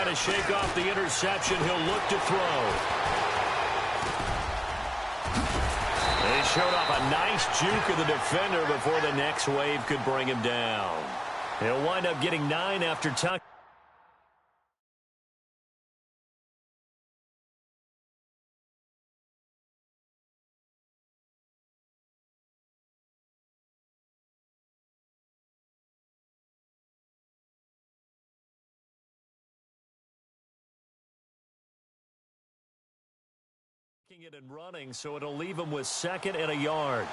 to shake off the interception. He'll look to throw. He showed off a nice juke of the defender before the next wave could bring him down. He'll wind up getting 9 after tuck. It and running, so it'll leave him with 2nd and a yard.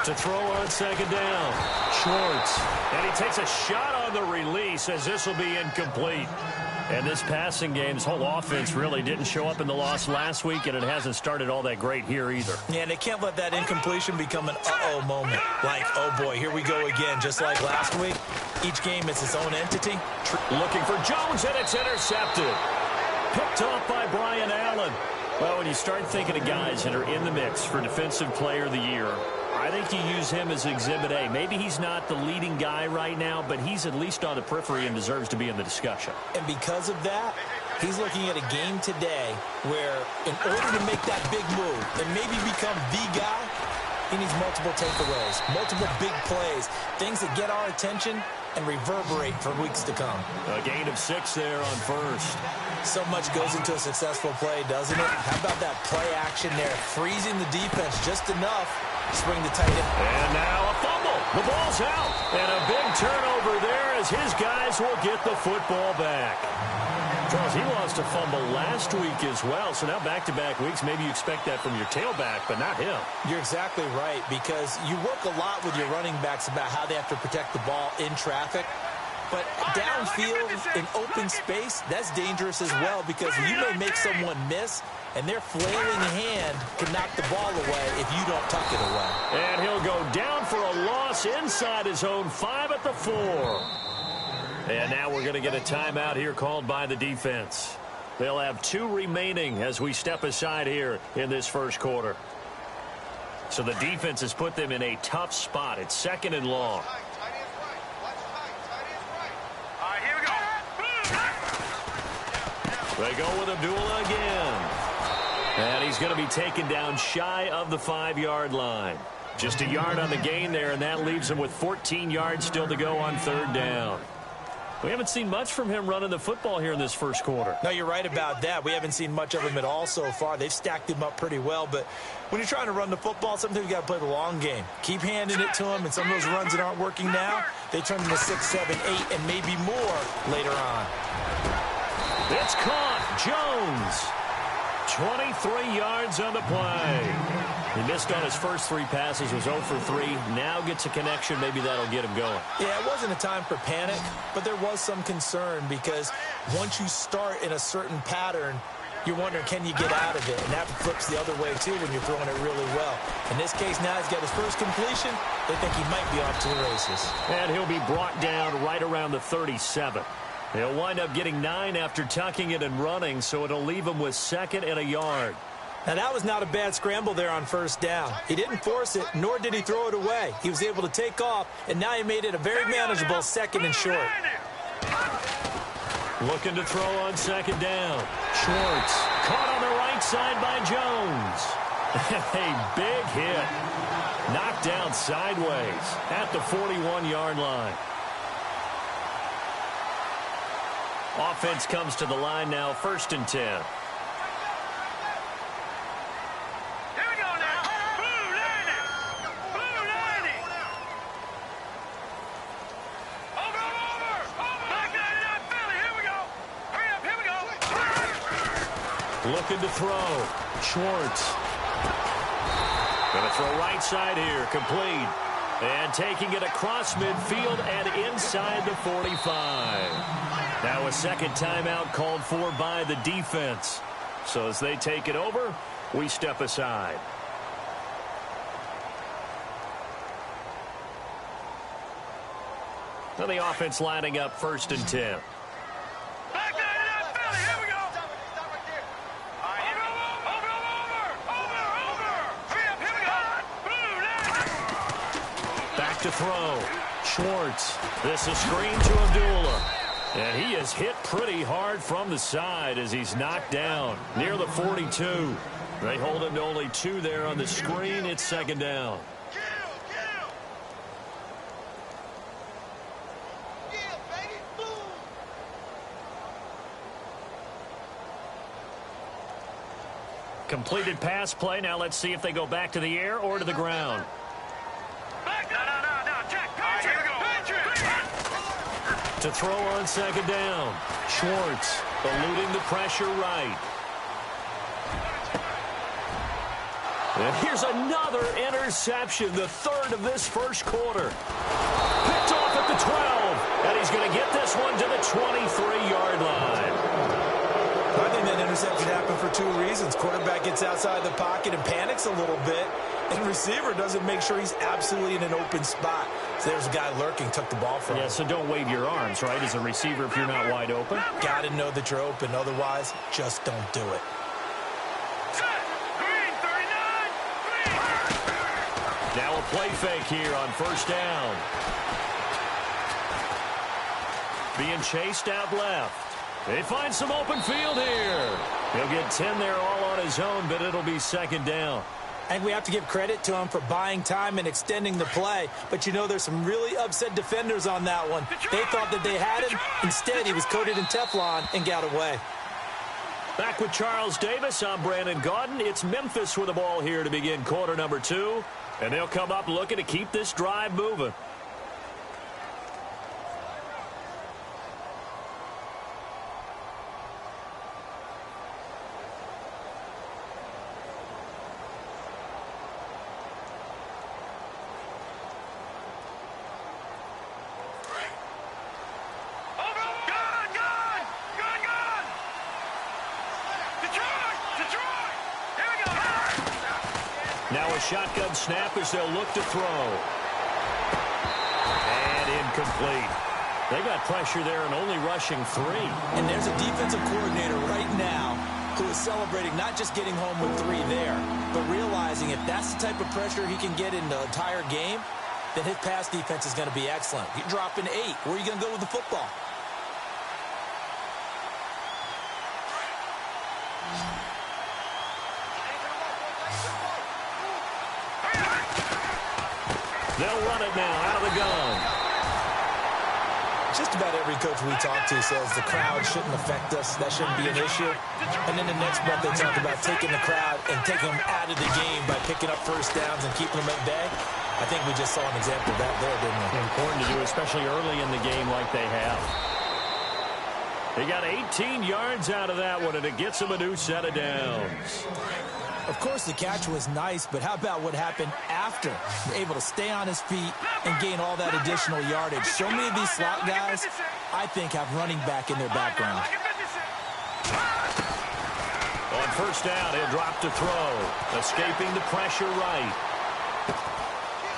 To throw on 2nd down. Schwartz. And he takes a shot on the release as this will be incomplete. And this passing game's whole offense really didn't show up in the loss last week, and it hasn't started all that great here either. Yeah, and they can't let that incompletion become an uh-oh moment. Like, oh boy, here we go again, just like last week. Each game is its own entity. Looking for Jones, and it's intercepted. Picked off by Brian Allen. Well, when you start thinking of guys that are in the mix for Defensive Player of the Year, I think you use him as Exhibit A. Maybe he's not the leading guy right now, but he's at least on the periphery and deserves to be in the discussion. And because of that, he's looking at a game today where in order to make that big move and maybe become the guy, he needs multiple takeaways, multiple big plays, things that get our attention and reverberate for weeks to come. A gain of 6 there on first. So much goes into a successful play, doesn't it? How about that play action there, freezing the defense just enough to swing the tight end. And now a fumble. The ball's out. And a big turnover there as his guys will get the football back. Charles, he lost a fumble last week as well, so now back-to-back weeks, maybe you expect that from your tailback, but not him. You're exactly right, because you work a lot with your running backs about how they have to protect the ball in traffic. But downfield, in open space, that's dangerous as well, because you may make someone miss, and their flailing hand can knock the ball away if you don't tuck it away. And he'll go down for a loss inside his own 5 at the 4. And now we're going to get a timeout here called by the defense. They'll have 2 remaining as we step aside here in this first quarter. So the defense has put them in a tough spot. It's 2nd and long. They go with Abdullah again. And he's going to be taken down shy of the 5-yard line. Just a yard on the gain there, and that leaves him with 14 yards still to go on 3rd down. We haven't seen much from him running the football here in this first quarter. No, you're right about that. We haven't seen much of him at all so far. They've stacked him up pretty well, but when you're trying to run the football, sometimes you got to play the long game. Keep handing it to him, and some of those runs that aren't working now, they turn into 6, 7, 8, and maybe more later on. It's caught. Jones. 23 yards on the play. He missed on his first 3 passes, was 0 for 3. Now gets a connection. Maybe that'll get him going. Yeah, it wasn't a time for panic, but there was some concern because once you start in a certain pattern, you're wondering, can you get out of it? And that flips the other way, too, when you're throwing it really well. In this case, now he's got his first completion. They think he might be off to the races. And he'll be brought down right around the 37. He'll wind up getting 9 after tucking it and running, so it'll leave him with 2nd and a yard. Now, that was not a bad scramble there on 1st down. He didn't force it, nor did he throw it away. He was able to take off, and now he made it a very manageable 2nd and short. Looking to throw on 2nd down. Schwartz caught on the right side by Jones. A big hit. Knocked down sideways at the 41-yard line. Offense comes to the line now, 1st and 10. Looking to throw. Schwartz. Going to throw right side here. Complete. And taking it across midfield and inside the 45. Now a 2nd timeout called for by the defense. So as they take it over, we step aside. And the offense lining up 1st and 10. Back there to that belly. Here we go. Over. Back to throw. Schwartz. This is screen to Abdullah. And he is hit pretty hard from the side as he's knocked down near the 42. They hold him to only 2 there on the screen. It's 2nd down. Completed pass play. Now let's see if they go back to the air or to the ground. To throw on 2nd down. Schwartz eluding the pressure right. And here's another interception, the 3rd of this 1st quarter. Picked off at the 12, and he's going to get this one to the 23-yard line. I think that interception happened for 2 reasons. Quarterback gets outside the pocket and panics a little bit, and receiver doesn't make sure he's absolutely in an open spot. So there's a guy lurking, took the ball from him. Yeah, so don't wave your arms, right, as a receiver if you're not wide open. Got to know that you're open. Otherwise, just don't do it. Now a play fake here on 1st down. Being chased out left. They find some open field here. He'll get 10 there all on his own, but it'll be 2nd down. I think we have to give credit to him for buying time and extending the play. But, you know, there's some really upset defenders on that one. They thought that they had him. Instead, he was coated in Teflon and got away. Back with Charles Davis, I'm Brandon Gaudin. It's Memphis with the ball here to begin quarter number 2. And they'll come up looking to keep this drive moving. Now a shotgun snap as they'll look to throw. And incomplete. They got pressure there and only rushing 3. And there's a defensive coordinator right now who is celebrating not just getting home with 3 there, but realizing if that's the type of pressure he can get in the entire game, then his pass defense is going to be excellent. You're dropping 8. Where are you going to go with the football? They'll run it now out of the gun. Just about every coach we talk to says the crowd shouldn't affect us. That shouldn't be an issue. And then the next breath they talk about taking the crowd and taking them out of the game by picking up 1st downs and keeping them at bay. I think we just saw an example of that there, didn't we? Important to do, especially early in the game like they have. They got 18 yards out of that one, and it gets them a new set of downs. Of course, the catch was nice, but how about what happened after? Able to stay on his feet and gain all that additional yardage. So many of these slot guys, I think, have running back in their background. On 1st down, he'll drop to throw. Escaping the pressure right.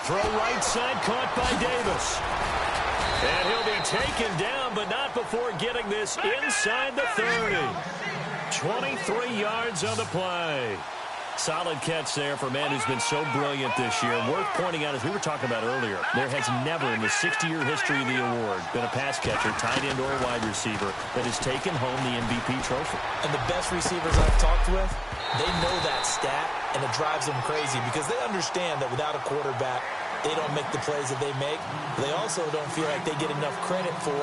Throw right side, caught by Davis. And he'll be taken down, but not before getting this inside the 30. 23 yards on the play. Solid catch there for a man who's been so brilliant this year. Worth pointing out, as we were talking about earlier, there has never in the 60-year history of the award been a pass catcher, tight end or wide receiver, that has taken home the MVP trophy. And the best receivers I've talked with, they know that stat, and it drives them crazy because they understand that without a quarterback, they don't make the plays that they make. They also don't feel like they get enough credit for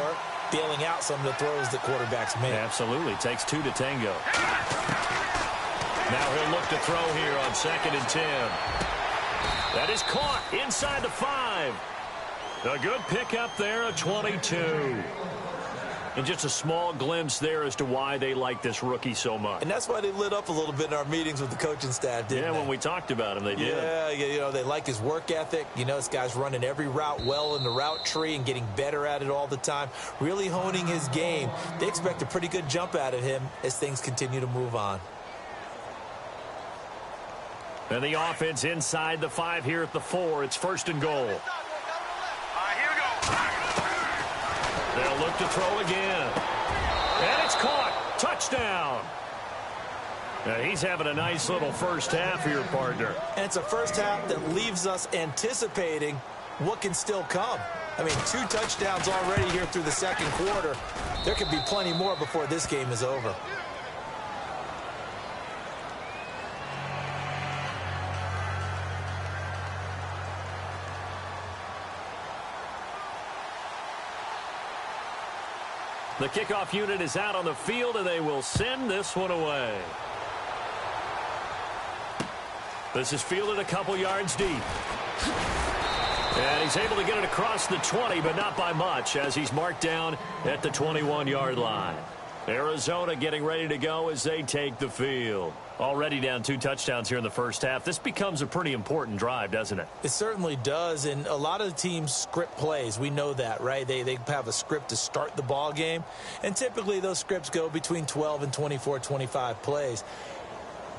bailing out some of the throws that quarterbacks make. Absolutely. Takes 2 to tango. Now he'll look to throw here on 2nd and 10. That is caught inside the 5. A good pickup there, a 22. And just a small glimpse there as to why they like this rookie so much. And that's why they lit up a little bit in our meetings with the coaching staff, didn't they? When we talked about him, they did. Yeah, you know, they like his work ethic. You know, this guy's running every route well in the route tree and getting better at it all the time, really honing his game. They expect a pretty good jump out of him as things continue to move on. And the offense inside the 5 here at the 4. It's 1st and goal. Here we go. They'll look to throw again. And it's caught. Touchdown. Now he's having a nice little first half here, partner. And it's a first half that leaves us anticipating what can still come. I mean, 2 touchdowns already here through the second quarter. There could be plenty more before this game is over. The kickoff unit is out on the field, and they will send this one away. This is fielded a couple yards deep. And he's able to get it across the 20, but not by much, as he's marked down at the 21-yard line. Arizona getting ready to go as they take the field. Already down 2 touchdowns here in the first half. This becomes a pretty important drive, doesn't it? It certainly does, and a lot of the teams script plays. We know that, right? They have a script to start the ball game, and typically those scripts go between 12 and 24, 25 plays.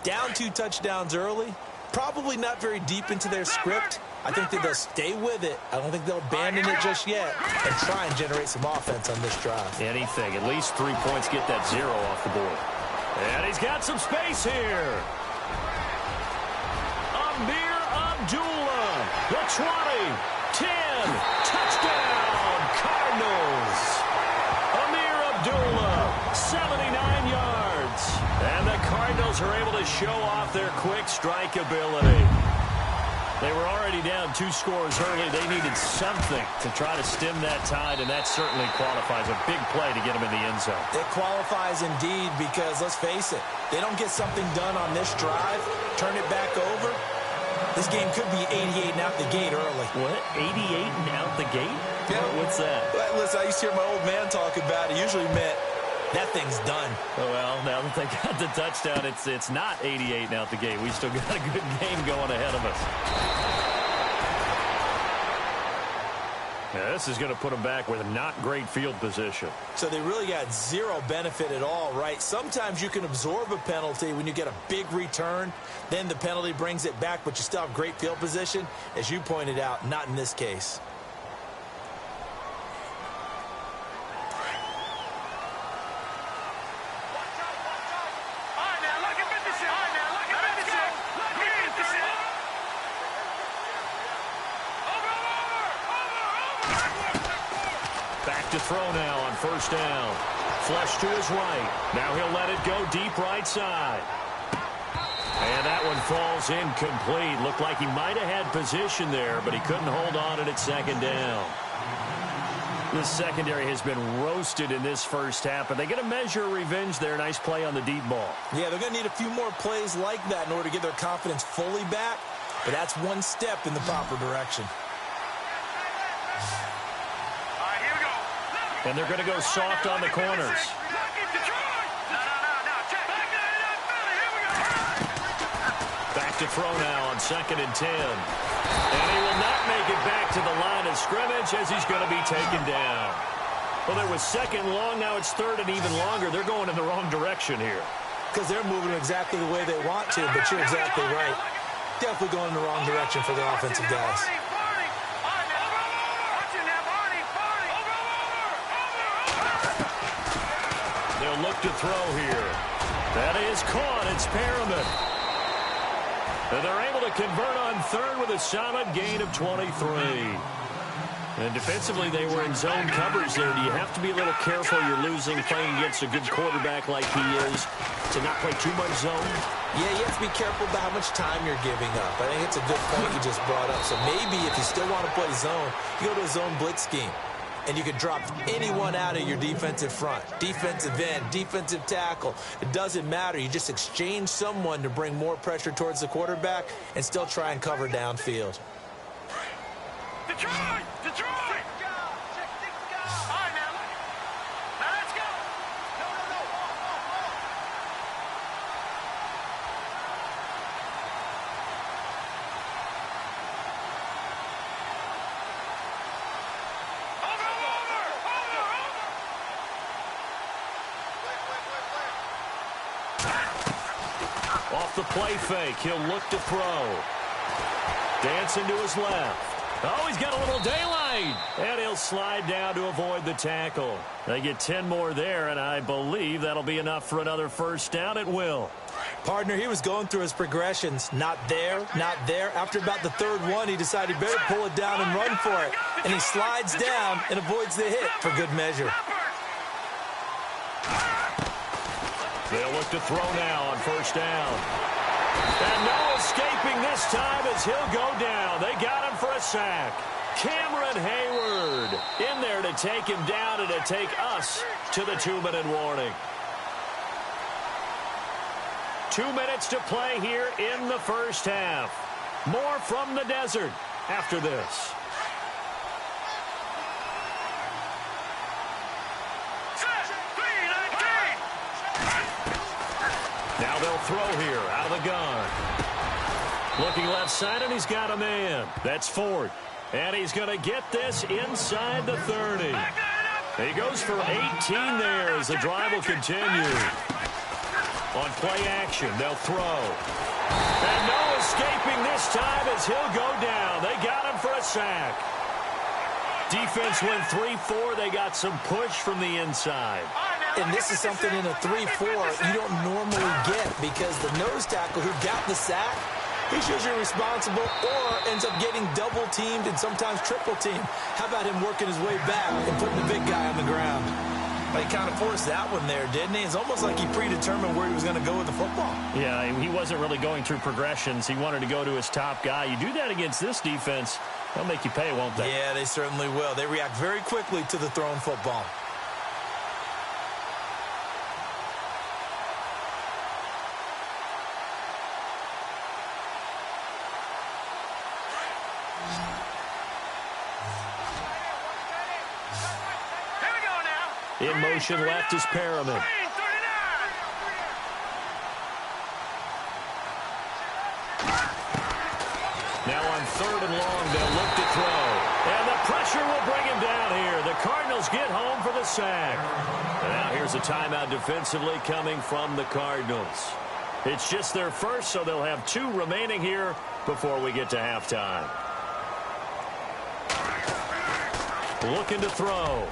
Down 2 touchdowns early, probably not very deep into their script. I think that they'll stay with it. I don't think they'll abandon it just yet and try and generate some offense on this drive. Anything. At least 3 points, get that 0 off the board. And he's got some space here. Amir Abdullah, the 20, 10, touchdown, Cardinals. Amir Abdullah, 79 yards. And the Cardinals are able to show off their quick strike ability. They were already down 2 scores early. They needed something to try to stem that tide, and that certainly qualifies. A big play to get them in the end zone. It qualifies indeed because, let's face it, they don't get something done on this drive, turn it back over, this game could be 88 and out the gate early. What? 88 and out the gate? Yeah. What's that? Well, listen, I used to hear my old man talk about it. Usually meant that thing's done. Well, now that they got the touchdown, it's not 88 and out the gate. We still got a good game going ahead of us. Yeah, this is going to put them back with not great field position. So they really got 0 benefit at all, right? Sometimes you can absorb a penalty when you get a big return. Then the penalty brings it back, but you still have great field position. As you pointed out, not in this case. To throw now on first down. Flush to his right. Now he'll let it go deep right side. And that one falls incomplete. Looked like he might have had position there, but he couldn't hold on at second down. The secondary has been roasted in this first half, but they get a measure of revenge there. Nice play on the deep ball. Yeah, they're going to need a few more plays like that in order to get their confidence fully back, but that's one step in the proper direction. And they're going to go soft on the corners. Back to throw now on 2nd and 10. And he will not make it back to the line of scrimmage as he's going to be taken down. Well, there was 2nd long. Now it's 3rd and even longer. They're going in the wrong direction here. Because they're moving exactly the way they want to, but you're exactly right. Definitely going in the wrong direction for the offensive guys. They'll look to throw here. That is caught. It's Perriman. And they're able to convert on 3rd with a solid gain of 23. And defensively, they were in zone coverage there. Do you have to be a little careful? You're losing playing against a good quarterback like he is to not play too much zone? Yeah, you have to be careful about how much time you're giving up. I think it's a good point you just brought up. So maybe if you still want to play zone, you go to a zone blitz scheme. And you can drop anyone out of your defensive front. Defensive end, defensive tackle. It doesn't matter. You just exchange someone to bring more pressure towards the quarterback and still try and cover downfield. Detroit! Detroit! All right, now. Now let's go. Off the play fake, he'll look to throw. Dancing to his left. Oh, he's got a little daylight. And he'll he'll slide down to avoid the tackle. They get 10 more there, and I believe that'll be enough for another first down. It will. Partner, he was going through his progressions. Not there, not there. After about the third one, he decided he better pull it down and run for it. And he slides down and avoids the hit for good measure. They'll look to throw now on first down. And no escaping this time as he'll go down. They got him for a sack. Cameron Hayward in there to take him down and to take us to the 2-minute warning. 2 minutes to play here in the first half. More from the desert after this. Now they'll throw here out of the gun. Looking left side, and he's got a man. That's Ford. And he's going to get this inside the 30. He goes for 18 there as the drive will continue. On play action, they'll throw. And no escaping this time as he'll go down. They got him for a sack. Defense went 3-4. They got some push from the inside. And this is something in a 3-4 you don't normally get because the nose tackle who got the sack, he's usually responsible or ends up getting double-teamed and sometimes triple-teamed. How about him working his way back and putting the big guy on the ground? He kind of forced that one there, didn't he? It's almost like he predetermined where he was going to go with the football. Yeah, he wasn't really going through progressions. He wanted to go to his top guy. You do that against this defense, they'll make you pay, won't they? Yeah, they certainly will. They react very quickly to the thrown football. In motion left is Perriman. Now on 3rd and long, they'll look to throw. And the pressure will bring him down here. The Cardinals get home for the sack. And now here's a timeout defensively coming from the Cardinals. It's just their first, so they'll have 2 remaining here before we get to halftime. Looking to throw.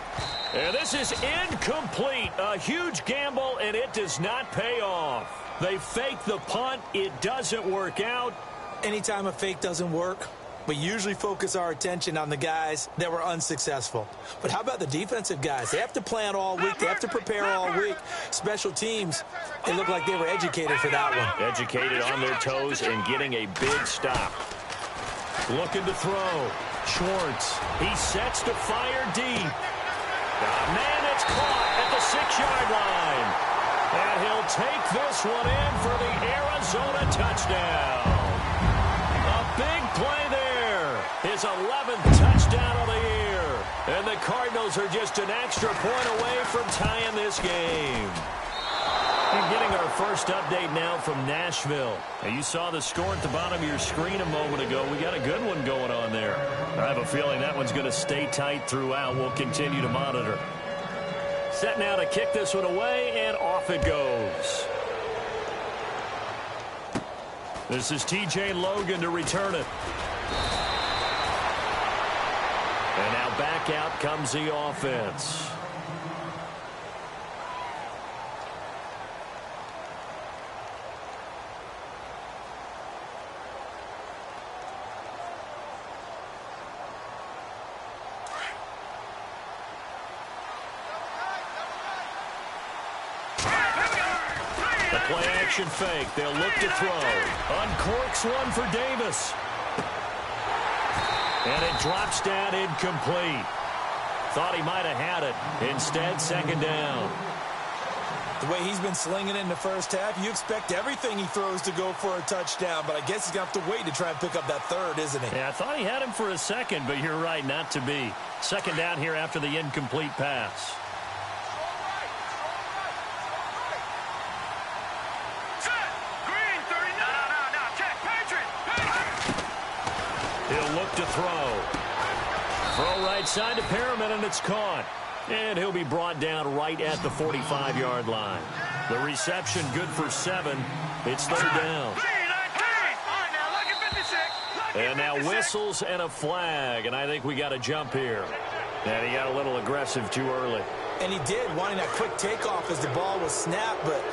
And this is incomplete. A huge gamble, and it does not pay off. They fake the punt. It doesn't work out. Anytime a fake doesn't work, we usually focus our attention on the guys that were unsuccessful. But how about the defensive guys? They have to plan all week. They have to prepare all week. Special teams, they look like they were educated for that one. Educated on their toes and getting a big stop. Looking to throw. Schwartz. He sets to fire deep. Man, it's caught at the 6-yard line. And he'll take this one in for the Arizona touchdown. A big play there. His 11th touchdown of the year. And the Cardinals are just an extra point away from tying this game. And getting our first update now from Nashville. Now, you saw the score at the bottom of your screen a moment ago. We got a good one going on there. I have a feeling that one's going to stay tight throughout. We'll continue to monitor. Set now to kick this one away, and off it goes. This is T.J. Logan to return it. And now back out comes the offense. Play-action fake. They'll look to throw. Uncorks one for Davis. And it drops down incomplete. Thought he might have had it. Instead, 2nd down. The way he's been slinging in the first half, you expect everything he throws to go for a touchdown, but I guess he's going to have to wait to try and pick up that 3rd, isn't he? Yeah, I thought he had him for a 2nd, but you're right, not to be. 2nd down here after the incomplete pass. He'll look to throw. Throw right side to Perriman, and it's caught. And he'll be brought down right at the 45-yard line. The reception good for 7. It's 3rd down. And now whistles and a flag, and I think we got a jump here. And he got a little aggressive too early. And he did, wanting that quick takeoff as the ball was snapped, but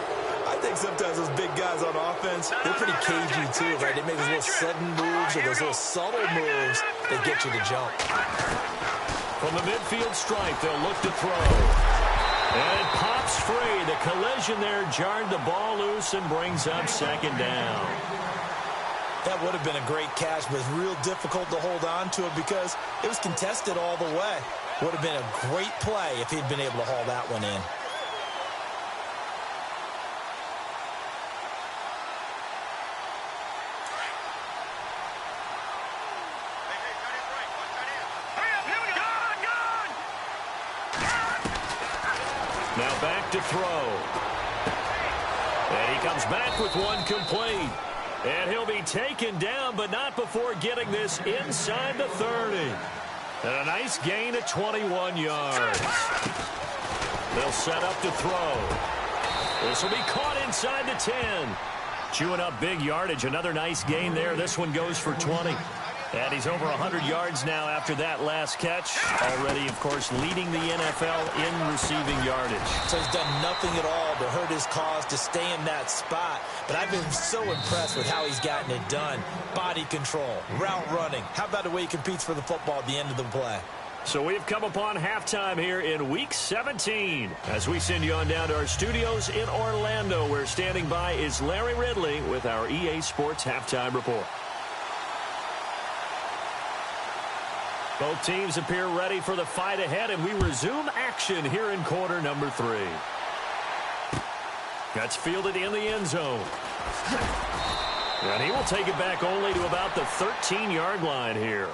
I think sometimes those big guys on offense, they're pretty cagey too, right? They make those little sudden moves or those little subtle moves that get you to jump. From the midfield stripe, they'll look to throw. And it pops free. The collision there jarred the ball loose and brings up second down. That would have been a great catch, but it's real difficult to hold on to it because it was contested all the way. Would have been a great play if he'd been able to haul that one in. Now back to throw. And he comes back with one complete. And he'll be taken down, but not before getting this inside the 30. And a nice gain of 21 yards. They'll set up to throw. This will be caught inside the 10. Chewing up big yardage. Another nice gain there. This one goes for 20. And he's over 100 yards now after that last catch. Already, of course, leading the NFL in receiving yardage. So he's done nothing at all to hurt his cause to stay in that spot. But I've been so impressed with how he's gotten it done. Body control, route running. How about the way he competes for the football at the end of the play? So we've come upon halftime here in Week 17. As we send you on down to our studios in Orlando, where standing by is Larry Ridley with our EA Sports Halftime Report. Both teams appear ready for the fight ahead, and we resume action here in quarter number 3. That's fielded in the end zone. And he will take it back only to about the 13-yard line here.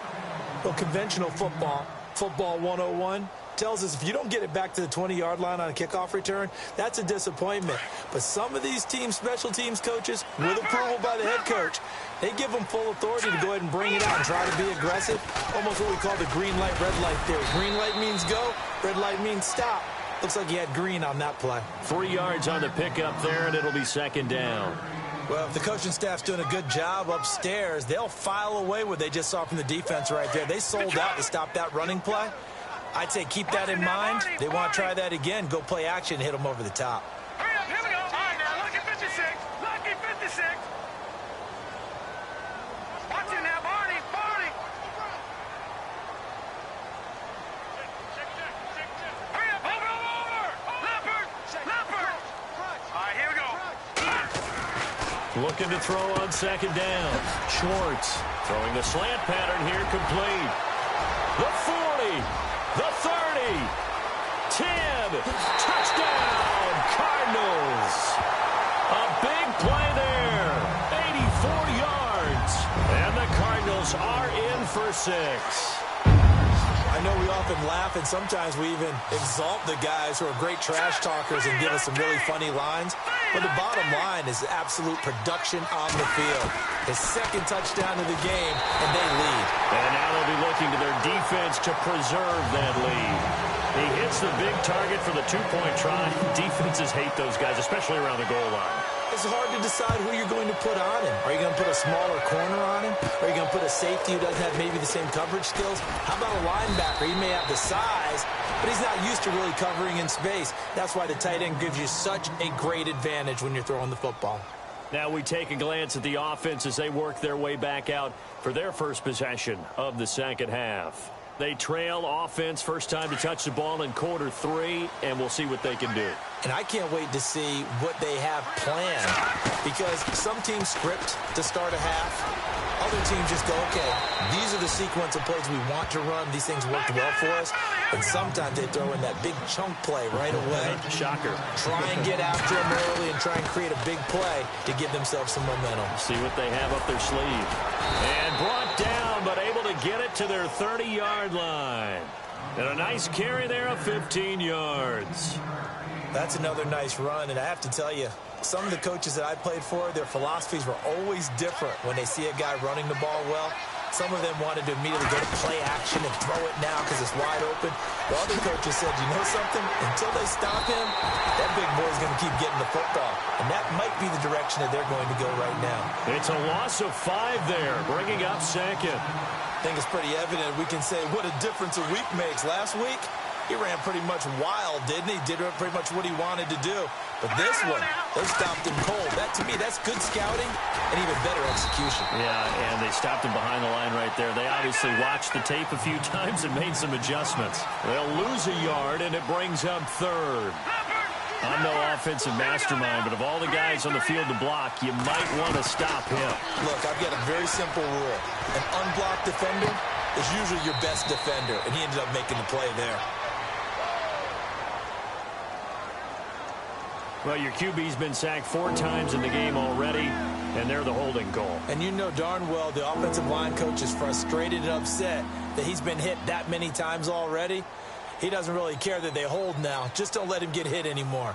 Well, conventional football 101, tells us if you don't get it back to the 20-yard line on a kickoff return, that's a disappointment. But some of these teams, special teams coaches, with approval by the head coach, they give them full authority to go ahead and bring it out and try to be aggressive. Almost what we call the green light, red light theory. Green light means go, red light means stop. Looks like he had green on that play. 3 yards on the pickup there, and it'll be second down. Well, if the coaching staff's doing a good job upstairs, they'll file away what they just saw from the defense right there. They sold out to stop that running play. I'd say keep that in mind. They want to try that again. Go play action, hit them over the top. Hurry up, here we go. All right, now, lucky 56. Lucky 56. Watch it now, Barney. Barney. Hurry up, over. Leopard. Leopard. All right, here we go. Looking to throw on second down. Schwartz throwing the slant pattern here, complete. The 40, the 30, 10, touchdown, Cardinals. A big play there, 84 yards, and the Cardinals are in for 6. I know we often laugh, and sometimes we even exalt the guys who are great trash talkers and give us some really funny lines. But the bottom line is absolute production on the field. His second touchdown of the game, and they lead. And now they'll be looking to their defense to preserve that lead. He hits the big target for the two-point try. Defenses hate those guys, especially around the goal line. It's hard to decide who you're going to put on him. Are you going to put a smaller corner on him? Are you going to put a safety who doesn't have maybe the same coverage skills? How about a linebacker? He may have the size, but he's not used to really covering in space. That's why the tight end gives you such a great advantage when you're throwing the football. Now we take a glance at the offense as they work their way back out for their first possession of the second half. They trail offense, first time to touch the ball in quarter 3, and we'll see what they can do. And I can't wait to see what they have planned, because some teams script to start a half. Other teams just go, okay, these are the sequence of plays we want to run. These things worked well for us. And sometimes they throw in that big chunk play right away. Shocker. Try and get after them early and try and create a big play to give themselves some momentum. See what they have up their sleeve. And brought down, but able to get it to their 30-yard line. And a nice carry there of 15 yards. That's another nice run, and I have to tell you, some of the coaches that I played for, their philosophies were always different when they see a guy running the ball well. Some of them wanted to immediately go to play action and throw it now because it's wide open. The other coaches said, you know something? Until they stop him, that big boy's going to keep getting the football. And that might be the direction that they're going to go right now. It's a loss of 5 there, bringing up second. I think it's pretty evident. We can say what a difference a week makes. Last week, he ran pretty much wild, didn't he? Did pretty much what he wanted to do. But this one, they stopped him cold. That, to me, that's good scouting and even better execution. Yeah, and they stopped him behind the line right there. They obviously watched the tape a few times and made some adjustments. They'll lose a yard, and it brings up third. I'm no offensive mastermind, but of all the guys on the field to block, you might want to stop him. Look, I've got a very simple rule. An unblocked defender is usually your best defender, and he ended up making the play there. Well, your QB's been sacked 4 times in the game already, and they're the holding call. And you know darn well the offensive line coach is frustrated and upset that he's been hit that many times already. He doesn't really care that they hold now. Just don't let him get hit anymore.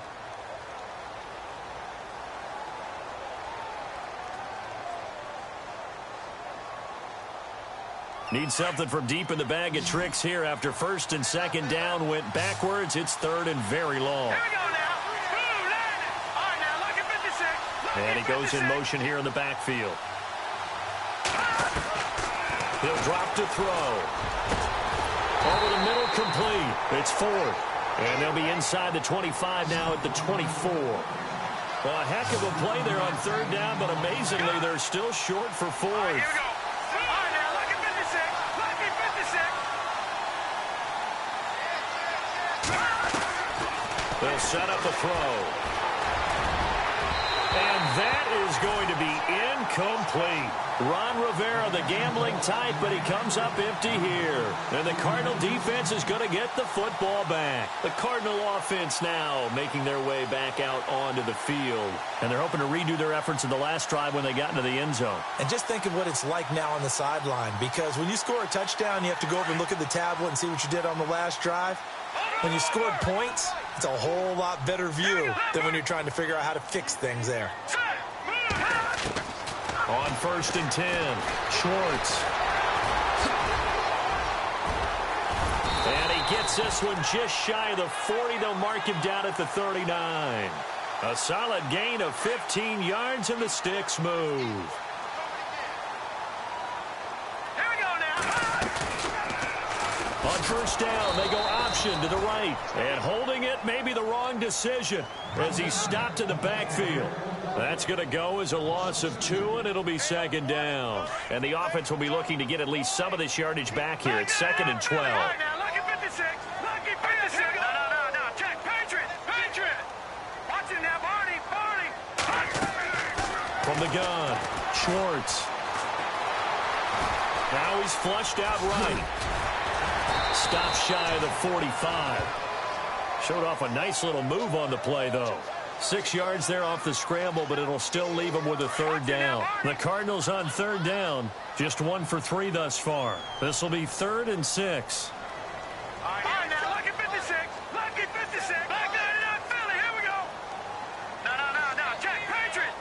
Need something from deep in the bag of tricks here after first and second down went backwards. It's third and very long. Here we go now. Boom, landed. All right, now look at 56. And he goes in motion here in the backfield. He'll drop to throw. Over the middle, complete. It's fourth. And they'll be inside the 25 now at the 24. Well, a heck of a play there on third down, but amazingly, they're still short for fourth. All right, here we go. All right, now look at 56. Look at 56. They'll set up a throw. And that is going to be incomplete. Ron Rivera, the gambling type, but he comes up empty here. And the Cardinal defense is going to get the football back. The Cardinal offense now making their way back out onto the field. And they're hoping to redo their efforts in the last drive when they got into the end zone. And just think of what it's like now on the sideline, because when you score a touchdown, you have to go over and look at the tablet and see what you did on the last drive. When you scored points, it's a whole lot better view than when you're trying to figure out how to fix things there. On first and 10, Schwartz. And he gets this one just shy of the 40. They'll mark him down at the 39. A solid gain of 15 yards, and the sticks move. On first down, they go option to the right. And holding it may be the wrong decision as he stopped in the backfield. That's going to go as a loss of 2, and it'll be second down. And the offense will be looking to get at least some of this yardage back here. It's second and 12. All right, now look at 56. Look at 56. No. Check. Patriot. Watch it now, Barney. From the gun, Schwartz. Now he's flushed out right. Stop shy of the 45. Showed off a nice little move on the play, though. 6 yards there off the scramble, but it'll still leave him with a third down. The Cardinals on third down, just 1 for 3 thus far. This will be 3rd and 6. All right, now look at 56. Look at 56. Back there, Philly. Here we go. No. Check. Patriot.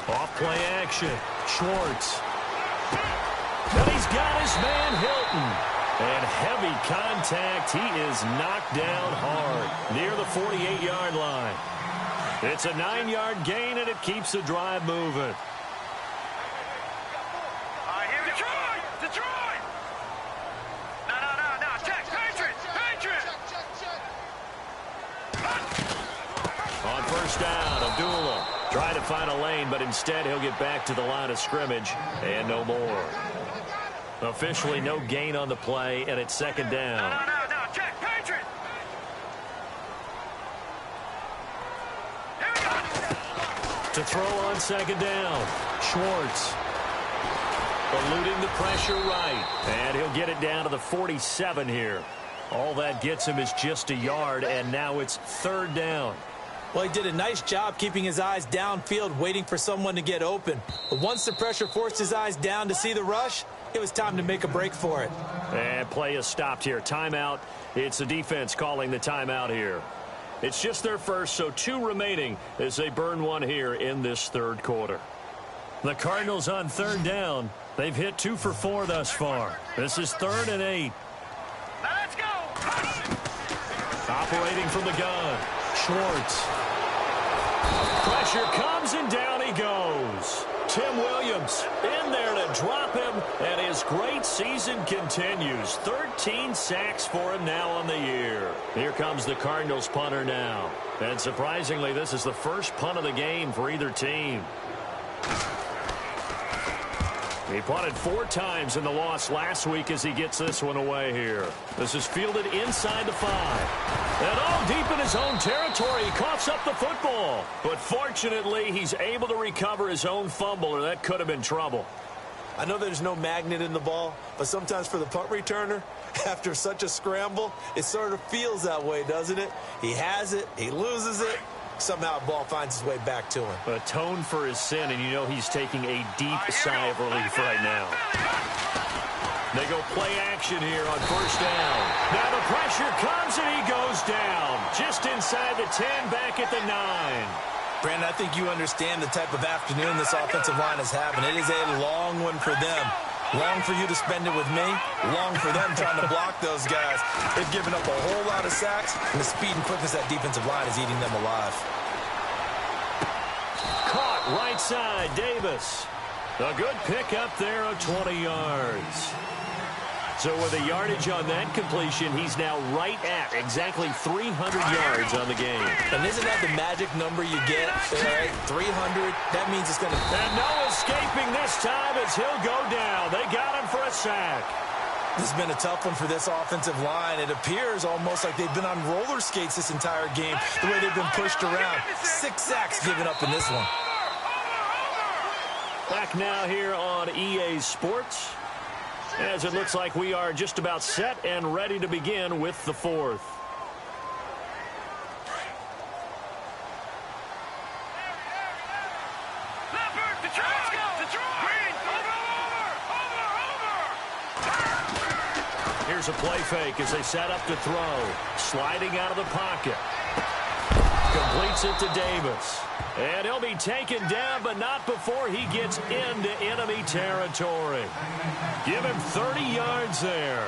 Off play action. Schwartz. And he's got his man Hilton. And heavy contact. He is knocked down hard near the 48-yard line. It's a 9-yard gain, and it keeps the drive moving. All right, here we go. Detroit. No. Check. Patriot. On first down, Abdullah trying to find a lane, but instead he'll get back to the line of scrimmage and no more. Officially no gain on the play, and it's second down. No. Check. Patriot. Here we go. To throw on second down, Schwartz. Eluding the pressure right. And he'll get it down to the 47 here. All that gets him is just a yard, and now it's third down. Well, he did a nice job keeping his eyes downfield, waiting for someone to get open. But once the pressure forced his eyes down to see the rush, it was time to make a break for it. And play is stopped here. Timeout. It's the defense calling the timeout here. It's just their first, so 2 remaining as they burn 1 here in this third quarter. The Cardinals on third down. They've hit 2 for 4 thus far. This is 3rd and 8. Now let's go. Operating from the gun, Schwartz. Pressure comes, and down he goes. Tim Williams in there to drop him, and his great season continues. 13 sacks for him now on the year. Here comes the Cardinals punter now. And surprisingly, this is the first punt of the game for either team. He punted 4 times in the loss last week as he gets this one away here. This is fielded inside the 5. And all deep in his own territory, he coughs up the football. But fortunately, he's able to recover his own fumble, or that could have been trouble. I know there's no magnet in the ball, but sometimes for the punt returner, after such a scramble, it sort of feels that way, doesn't it? He has it, he loses it. Somehow the ball finds its way back to him. Atone for his sin, and you know he's taking a deep sigh of relief right now. They go play action here on first down. Now the pressure comes, and he goes down. Just inside the 10, back at the 9. Brandon, I think you understand the type of afternoon this offensive line is having. It is a long one for them. Long for you to spend it with me. Long for them trying to block those guys. They've given up a whole lot of sacks, and the speed and quickness of that defensive line is eating them alive. Caught right side, Davis. A good pick up there of 20 yards. So with a yardage on that completion, he's now right at exactly 300 yards on the game. And isn't that the magic number you get? 300, that means it's going to... And no escaping this time as he'll go down. They got him for a sack. This has been a tough one for this offensive line. It appears almost like they've been on roller skates this entire game, the way they've been pushed around. 6 sacks given up in this one. Back now here on EA Sports, as it looks like we are just about set and ready to begin with the 4th. Here's a play fake as they set up to throw. Sliding out of the pocket. Completes it to Davis. And he'll be taken down, but not before he gets into enemy territory. Give him 30 yards there.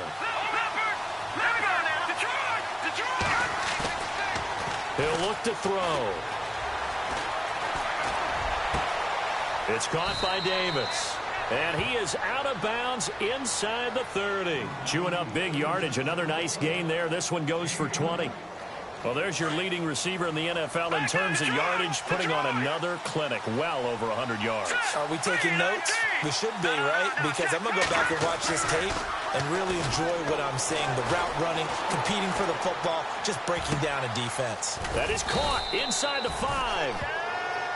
He'll look to throw. It's caught by Davis. And he is out of bounds inside the 30. Chewing up big yardage. Another nice gain there. This one goes for 20. Well, there's your leading receiver in the NFL in terms of yardage, putting on another clinic, well over 100 yards. Are we taking notes? We should be, right? Because I'm going to go back and watch this tape and really enjoy what I'm seeing. The route running, competing for the football, just breaking down a defense. That is caught inside the 5.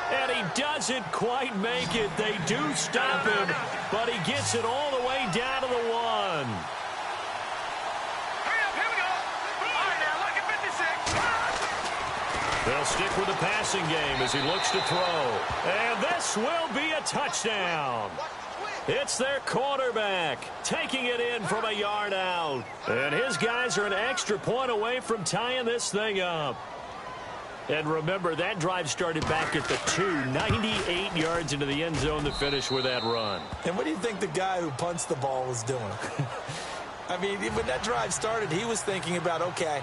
And he doesn't quite make it. They do stop him, but he gets it all the way down to the 1. They'll stick with the passing game as he looks to throw. And this will be a touchdown. It's their quarterback taking it in from a yard out. And his guys are an extra point away from tying this thing up. And remember, that drive started back at the 2, 98 yards into the end zone to finish with that run. And what do you think the guy who punts the ball was doing? I mean, when that drive started, he was thinking about, okay,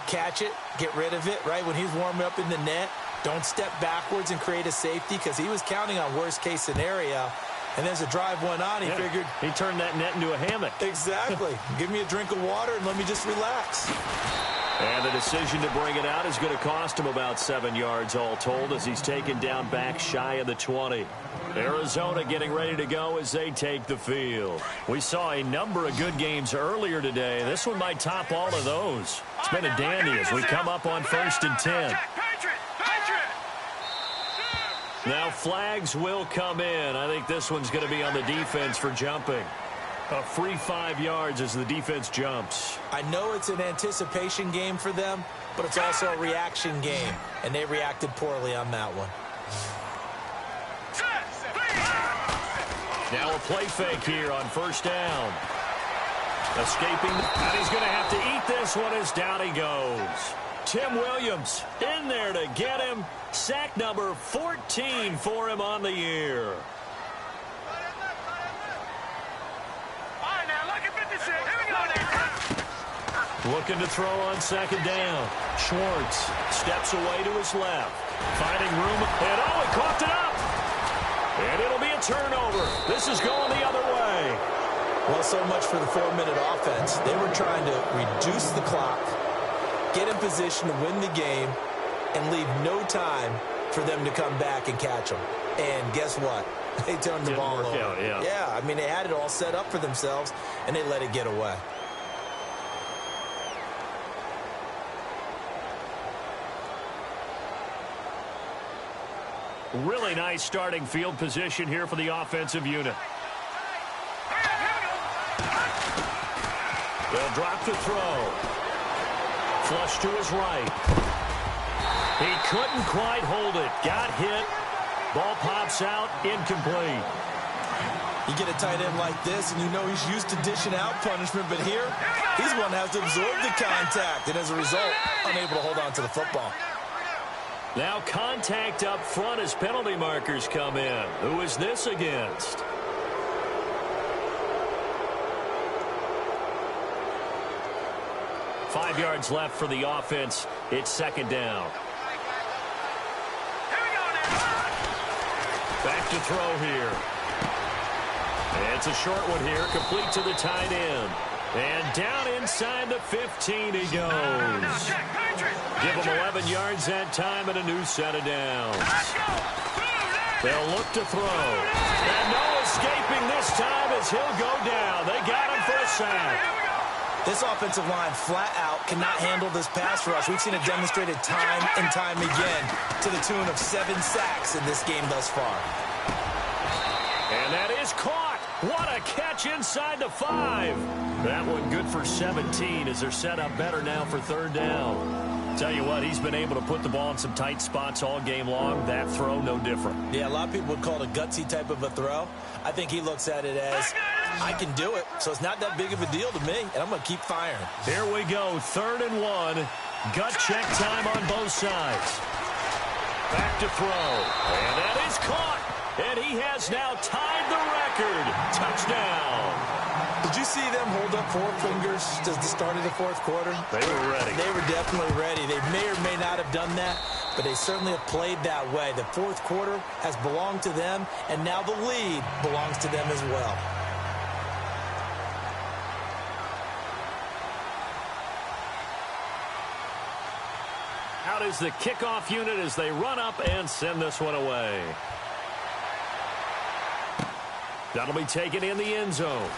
catch it, get rid of it, right? When he's warming up in the net, don't step backwards and create a safety because he was counting on worst-case scenario. And as the drive went on, he figured... He turned that net into a hammock. Exactly. Give me a drink of water and let me just relax. And the decision to bring it out is going to cost him about 7 yards all told as he's taken down back shy of the 20. Arizona getting ready to go as they take the field. We saw a number of good games earlier today. This one might top all of those. It's been a dandy as we come up on 1st and 10. Now flags will come in. I think this one's going to be on the defense for jumping. A free 5 yards as the defense jumps. I know it's an anticipation game for them, but it's also a reaction game, and they reacted poorly on that one. Now a play fake here on 1st down. Escaping, and he's going to have to eat this one as down he goes. Tim Williams in there to get him. Sack number 14 for him on the year. Looking to throw on 2nd down. Schwartz steps away to his left. Finding room, and he coughed it up. And it'll be a turnover. This is going the other way. Well, so much for the 4-minute offense. They were trying to reduce the clock, get in position to win the game, and leave no time for them to come back and catch them. And guess what? They turned the ball over. Yeah, I mean, they had it all set up for themselves, and they let it get away. Really nice starting field position here for the offensive unit. They'll drop the throw. Flush to his right. He couldn't quite hold it. Got hit. Ball pops out. Incomplete. You get a tight end like this, and you know he's used to dishing out punishment, but here, he's one that has to absorb the contact, and as a result, unable to hold on to the football. Now contact up front as penalty markers come in. Who is this against? Five yards left for the offense. It's second down. Back to throw here. It's a short one here, complete to the tight end. And down inside the 15 he goes. Give him 11 yards that time and a new set of downs. They'll look to throw. And no escaping this time as he'll go down. They got him for a sack. This offensive line flat out cannot handle this pass rush. We've seen it demonstrated time and time again to the tune of 7 sacks in this game thus far. And that is caught. What a catch inside the 5. That one good for 17 as they're set up better now for third down. Tell you what, he's been able to put the ball in some tight spots all game long. That throw, no different. Yeah, a lot of people would call it a gutsy type of a throw. I think he looks at it as, I can do it, so it's not that big of a deal to me, and I'm going to keep firing. Here we go, 3rd and 1. Gut check time on both sides. Back to throw, and that is caught. And he has now tied the record. Touchdown. Did you see them hold up 4 fingers at the start of the 4th quarter? They were ready. They were definitely ready. They may or may not have done that, but they certainly have played that way. The 4th quarter has belonged to them, and now the lead belongs to them as well. Out is the kickoff unit as they run up and send this one away. That'll be taken in the end zone.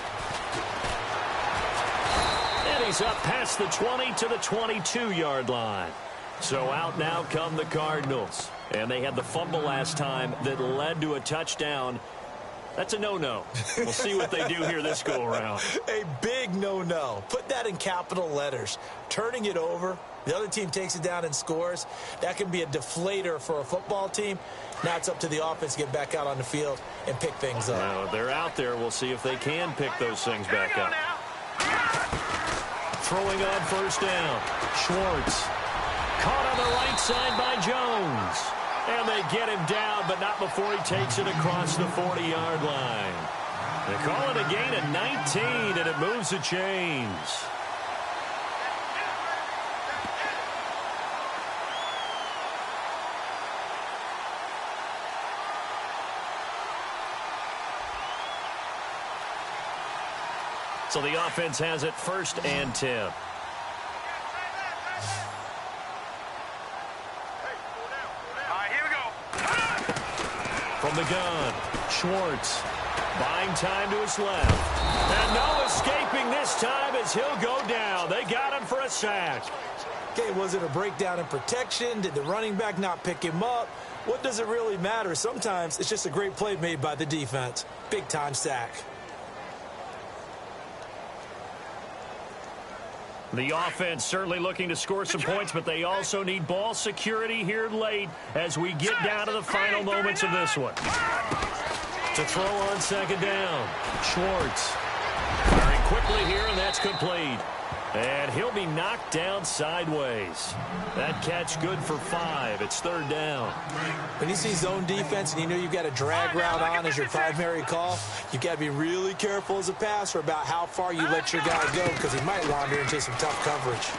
And he's up past the 20 to the 22-yard line. So out now come the Cardinals. And they had the fumble last time that led to a touchdown. That's a no-no. We'll see what they do here this go-around. A big no-no. Put that in capital letters. Turning it over, the other team takes it down and scores. That can be a deflator for a football team. Now it's up to the offense to get back out on the field and pick things up. Now, they're out there. We'll see if they can pick those things back up. Throwing on first down. Schwartz. Caught on the right side by Jones. And they get him down, but not before he takes it across the 40-yard line. They call it a gain of 19, and it moves the chains. So the offense has it 1st and 10. From the gun, Schwartz buying time to his left. And no escaping this time as he'll go down. They got him for a sack. Okay, was it a breakdown in protection? Did the running back not pick him up? What does it really matter? Sometimes it's just a great play made by the defense. Big-time sack. The offense certainly looking to score some points, but they also need ball security here late as we get down to the final moments of this one. To throw on second down, Schwartz. Firing quickly here, and that's complete. And he'll be knocked down sideways. That catch good for 5. It's 3rd down. When you see zone defense and you know you've got a drag route on as your primary call, you've got to be really careful as a passer about how far you let your guy go because he might wander into some tough coverage.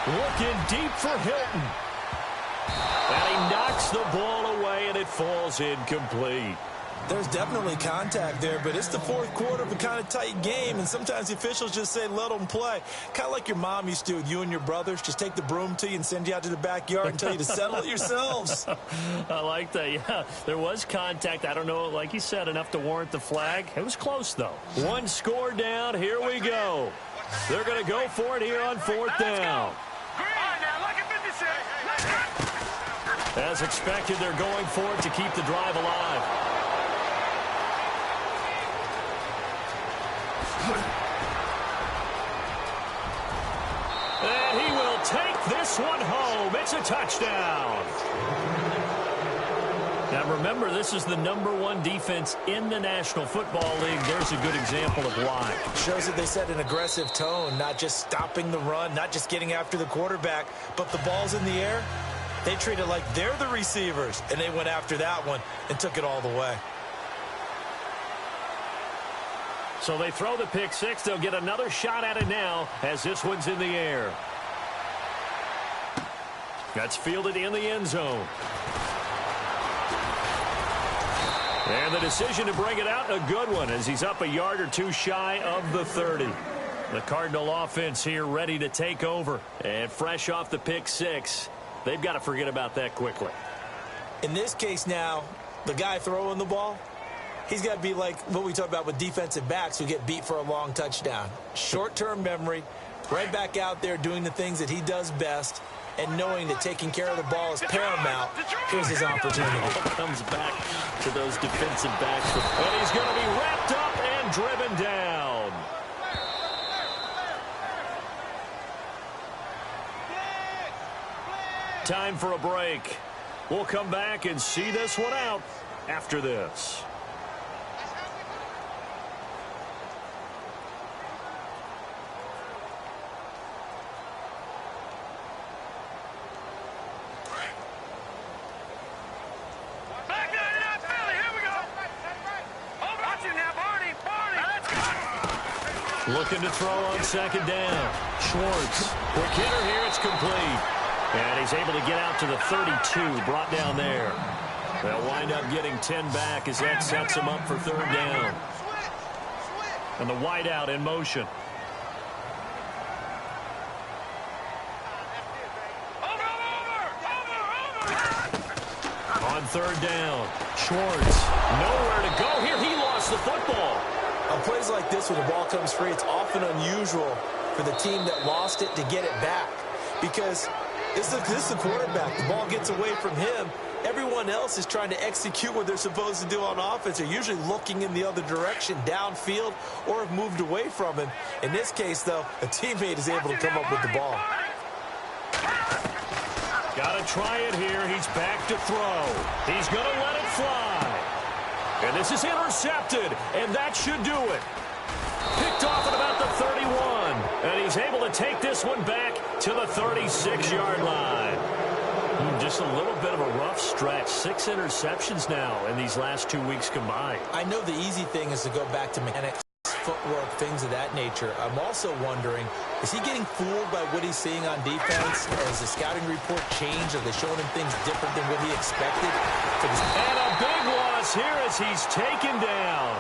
Looking deep for Hilton. Knocks the ball away, and it falls incomplete. There's definitely contact there, but it's the fourth quarter of a kind of tight game, and sometimes the officials just say, let them play. Kind of like your mom used to with you and your brothers. Just take the broom to you and send you out to the backyard and tell you to settle it yourselves. I like that, yeah. There was contact. I don't know, like you said, enough to warrant the flag. It was close, though. One score down. Here we go. They're going to go for it here on fourth down. As expected, they're going for it to keep the drive alive. And he will take this one home. It's a touchdown. Now, remember, this is the #1 defense in the National Football League. There's a good example of why. Shows that they set an aggressive tone, not just stopping the run, not just getting after the quarterback, but the ball's in the air. They treat it like they're the receivers, and they went after that one and took it all the way. So they throw the pick six. They'll get another shot at it now as this one's in the air. That's fielded in the end zone. And the decision to bring it out, a good one, as he's up a yard or two shy of the 30. The Cardinal offense here ready to take over. And fresh off the pick six, they've got to forget about that quickly. In this case now, the guy throwing the ball, he's got to be like what we talk about with defensive backs who get beat for a long touchdown. Short-term memory, right back out there doing the things that he does best, and knowing that taking care of the ball is paramount. Here's his opportunity. Comes back to those defensive backs. And he's going to be wrapped up and driven down. Time for a break. We'll come back and see this one out after this. Looking to throw on second down. Schwartz. Quick hitter here. It's complete. And he's able to get out to the 32. Brought down there. They'll wind up getting 10 back as that sets him up for third down. And the wideout in motion. On third down. Schwartz. Nowhere to go here. He lost the football. On plays like this, when the ball comes free, it's often unusual for the team that lost it to get it back. Because this is the quarterback. The ball gets away from him. Everyone else is trying to execute what they're supposed to do on offense. They're usually looking in the other direction, downfield, or have moved away from him. In this case, though, a teammate is able to come up with the ball. Got to try it here. He's back to throw. He's going to let it fly. And this is intercepted, and that should do it. Picked off at about the 31, and he's able to take this one back to the 36-yard line. Just a little bit of a rough stretch. 6 interceptions now in these last 2 weeks combined. I know the easy thing is to go back to mechanics, footwork, things of that nature. I'm also wondering, is he getting fooled by what he's seeing on defense? Has the scouting report changed? Are they showing him things different than what he expected? And a big loss here as he's taken down.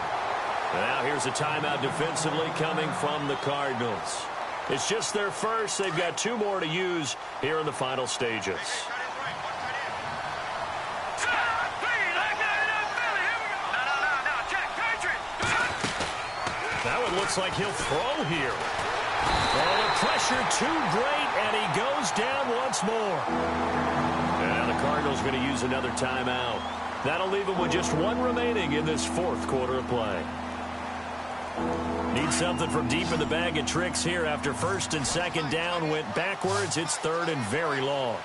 Now here's a timeout defensively coming from the Cardinals. It's just their first. They've got 2 more to use here in the final stages. Now it looks like he'll throw here. Oh, the pressure too great, and he goes down once more. And the Cardinals going to use another timeout. That'll leave him with just 1 remaining in this 4th quarter of play. Need something from deep in the bag of tricks here after 1st and 2nd down went backwards. It's 3rd and very long.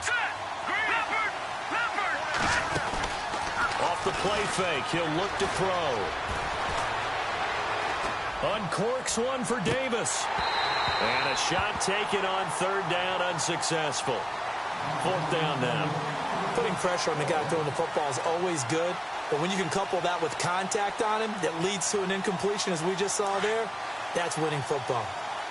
Off the play fake, he'll look to throw. Uncorks one for Davis. And a shot taken on 3rd down, unsuccessful. 4th down now. Putting pressure on the guy throwing the football is always good, but when you can couple that with contact on him that leads to an incompletion, as we just saw there, that's winning football.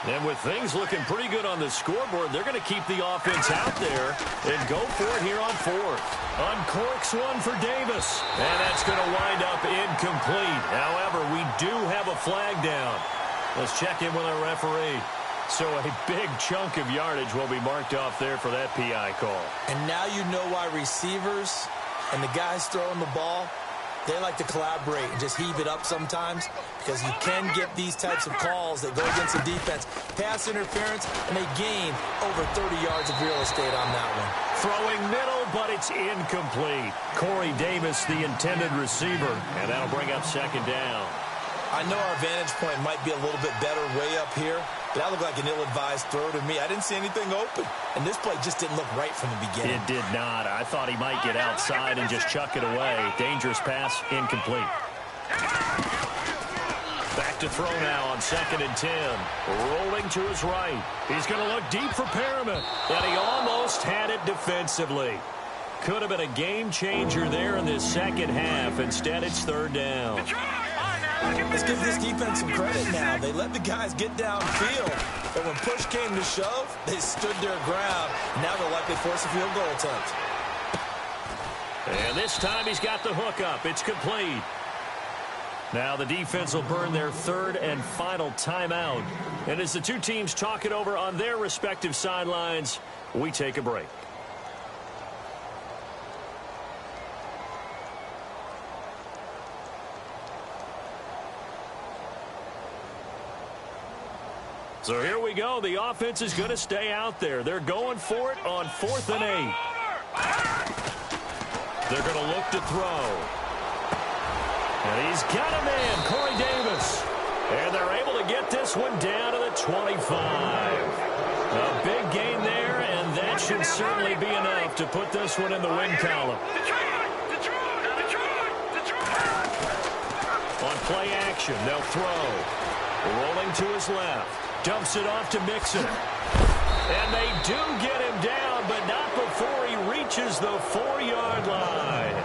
And with things looking pretty good on the scoreboard, they're going to keep the offense out there and go for it here on fourth. Uncorks one for Davis. And that's going to wind up incomplete. However, we do have a flag down. Let's check in with our referee. So a big chunk of yardage will be marked off there for that PI call. And now you know why receivers and the guys throwing the ball, they like to collaborate and just heave it up sometimes, because you can get these types of calls that go against the defense. Pass interference, and they gain over 30 yards of real estate on that one. Throwing middle, but it's incomplete. Corey Davis, the intended receiver, and that'll bring up second down. I know our vantage point might be a little bit better way up here, but that looked like an ill-advised throw to me. I didn't see anything open, and this play just didn't look right from the beginning. It did not. I thought he might get outside and just chuck it away. Dangerous pass, incomplete. Back to throw now on 2nd and 10. Rolling to his right. He's going to look deep for Perriman, and he almost had it defensively. Could have been a game changer there in this second half. Instead, it's 3rd down. Let's give this defense some credit now. They let the guys get downfield, but when push came to shove, they stood their ground. Now they'll likely force a field goal attempt. And this time he's got the hook up. It's complete. Now the defense will burn their 3rd and final timeout. And as the two teams talk it over on their respective sidelines, we take a break. So here we go. The offense is going to stay out there. They're going for it on 4th and 8. They're going to look to throw. And he's got a man, Corey Davis. And they're able to get this one down to the 25. A big gain there, and that should certainly be enough to put this one in the win column. On play action, they'll throw. Rolling to his left. Dumps it off to Mixon. And they do get him down, but not before he reaches the 4-yard line.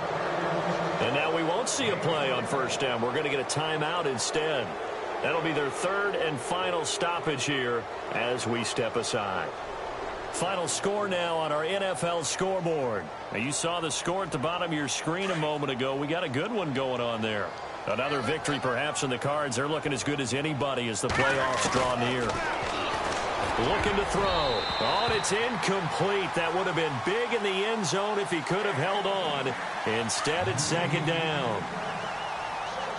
And now we won't see a play on 1st down. We're going to get a timeout instead. That'll be their 3rd and final stoppage here as we step aside. Final score now on our NFL scoreboard. Now you saw the score at the bottom of your screen a moment ago. We got a good one going on there. Another victory perhaps in the cards. They're looking as good as anybody as the playoffs draw near. Looking to throw. Oh, and it's incomplete. That would have been big in the end zone if he could have held on. Instead, it's 2nd down.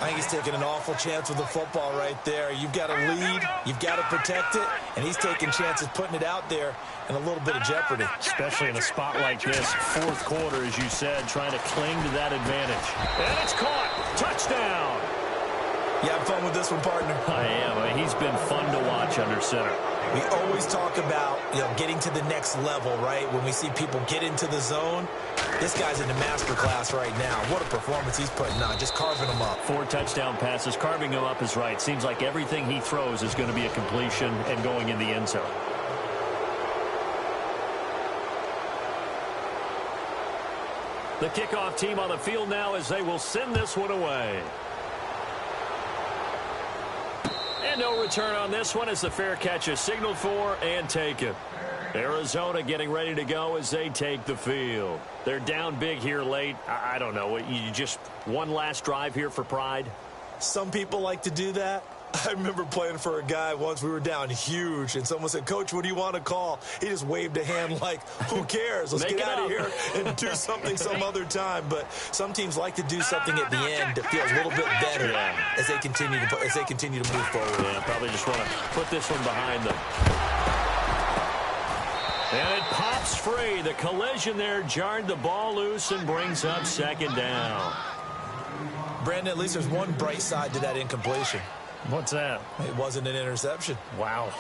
I think he's taking an awful chance with the football right there. You've got to lead, you've got to protect it, and he's taking chances putting it out there in a little bit of jeopardy. Especially in a spot like this, 4th quarter, as you said, trying to cling to that advantage. And it's caught. Touchdown. You have fun with this one, partner? I am. I mean, he's been fun to watch under center. We always talk about, getting to the next level, right? When we see people get into the zone, this guy's in the master class right now. What a performance he's putting on, just carving them up. 4 touchdown passes. Carving him up is right. Seems like everything he throws is going to be a completion and going in the end zone. The kickoff team on the field now as they will send this one away. And no return on this one as the fair catch is signaled for and taken. Arizona getting ready to go as they take the field. They're down big here late. I don't know. You just one last drive here for pride? Some people like to do that. I remember playing for a guy once. We were down huge, and someone said, "Coach, what do you want to call?" He just waved a hand like, who cares? Let's get out of here and do something some other time. But some teams like to do something at the end to feel a little bit better as they continue to move forward. Yeah, probably just want to put this one behind them. And it pops free. The collision there jarred the ball loose and brings up 2nd down. Brandon, at least there's one bright side to that incompletion. What's that? It wasn't an interception. Wow.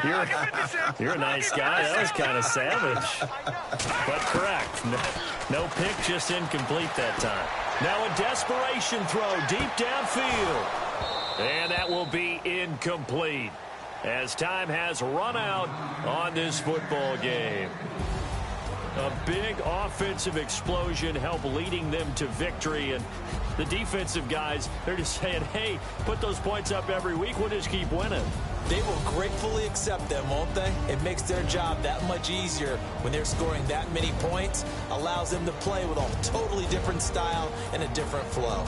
You're a nice guy. That was kind of savage. But correct. No pick, just incomplete that time. Now a desperation throw deep downfield. And that will be incomplete as time has run out on this football game. A big offensive explosion helped leading them to victory. And the defensive guys, they're just saying, hey, put those points up every week. We'll just keep winning. They will gratefully accept them, won't they? It makes their job that much easier when they're scoring that many points. Allows them to play with a totally different style and a different flow.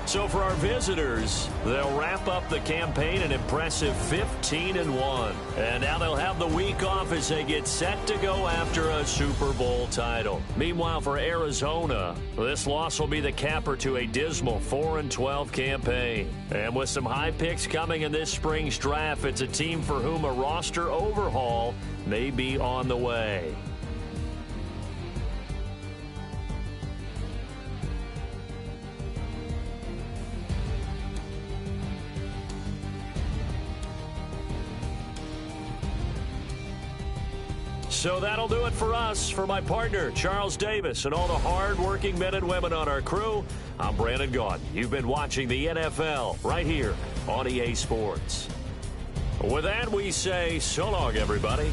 So for our visitors, they'll wrap up the campaign an impressive 15-1. And now they'll have the week off as they get set to go after a Super Bowl title. Meanwhile, for Arizona, this loss will be the capper to a dismal 4-12 campaign. And with some high picks coming in this spring's draft, it's a team for whom a roster overhaul may be on the way. So that'll do it for us. For my partner, Charles Davis, and all the hard-working men and women on our crew, I'm Brandon Gaudin. You've been watching the NFL right here on EA Sports. With that, we say so long, everybody.